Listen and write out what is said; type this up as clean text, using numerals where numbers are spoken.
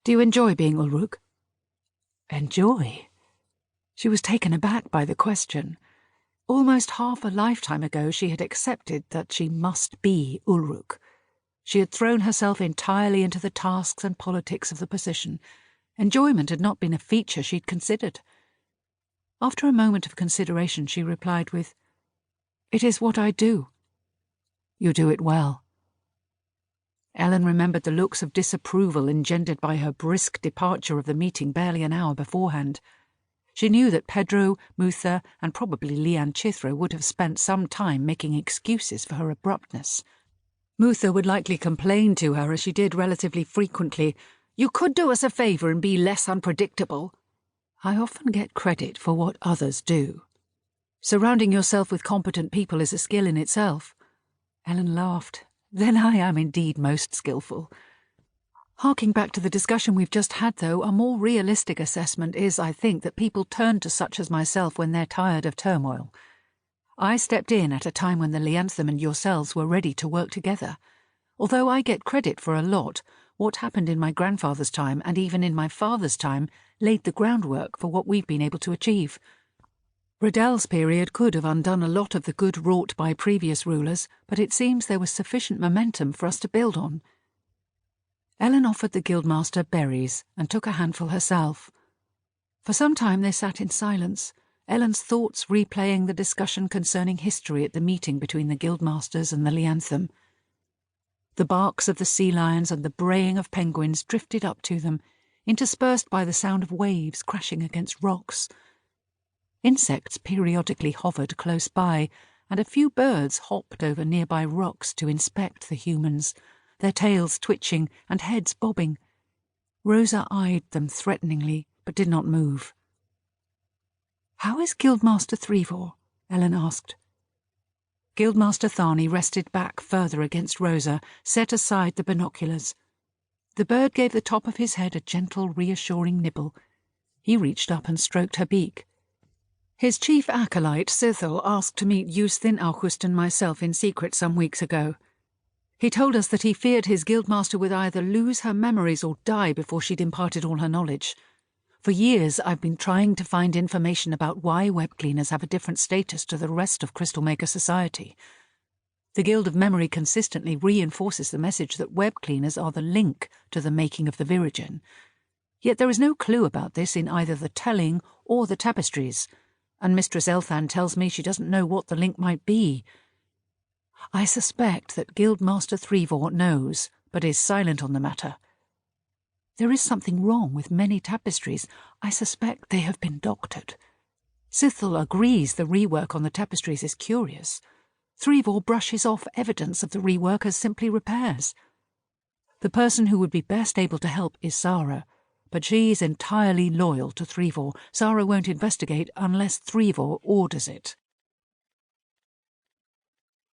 Do you enjoy being Ürügh? Enjoy? She was taken aback by the question. Almost half a lifetime ago she had accepted that she must be Ürügh. She had thrown herself entirely into the tasks and politics of the position. Enjoyment had not been a feature she'd considered. After a moment of consideration she replied with, "It is what I do." "You do it well." Ellen remembered the looks of disapproval engendered by her brisk departure of the meeting barely an hour beforehand. She knew that Pedro, Mutha, and probably Lian Chithra would have spent some time making excuses for her abruptness. Mutha would likely complain to her, as she did relatively frequently, "You could do us a favour and be less unpredictable." I often get credit for what others do. Surrounding yourself with competent people is a skill in itself. Ellen laughed. Then I am indeed most skillful. Harking back to the discussion we've just had, though, a more realistic assessment is, I think, that people turn to such as myself when they're tired of turmoil. I stepped in at a time when the Lianthum and yourselves were ready to work together. Although I get credit for a lot, what happened in my grandfather's time and even in my father's time laid the groundwork for what we've been able to achieve. Riddell's period could have undone a lot of the good wrought by previous rulers, but it seems there was sufficient momentum for us to build on. Ellen offered the guildmaster berries and took a handful herself. For some time they sat in silence, Ellen's thoughts replaying the discussion concerning history at the meeting between the guildmasters and the Lianthum. The barks of the sea lions and the braying of penguins drifted up to them, interspersed by the sound of waves crashing against rocks. Insects periodically hovered close by, and a few birds hopped over nearby rocks to inspect the humans, their tails twitching and heads bobbing. Rosa eyed them threateningly, but did not move. "How is Guildmaster Threvor?" Ellen asked. Guildmaster Tharny rested back further against Rosa, set aside the binoculars. The bird gave the top of his head a gentle, reassuring nibble. He reached up and stroked her beak. "His chief acolyte, Sithel, asked to meet Eusthin, August, and myself in secret some weeks ago. He told us that he feared his guildmaster would either lose her memories or die before she'd imparted all her knowledge. For years I've been trying to find information about why web cleaners have a different status to the rest of Crystal Maker society. The Guild of Memory consistently reinforces the message that web cleaners are the link to the making of the Virigen. Yet there is no clue about this in either the telling or the tapestries, and Mistress Elthan tells me she doesn't know what the link might be. I suspect that Guildmaster Threvor knows, but is silent on the matter. There is something wrong with many tapestries. I suspect they have been doctored. Sithel agrees the rework on the tapestries is curious. Threvor brushes off evidence of the rework as simply repairs. The person who would be best able to help is Sarah, but she is entirely loyal to Threvor. Sarah won't investigate unless Threvor orders it.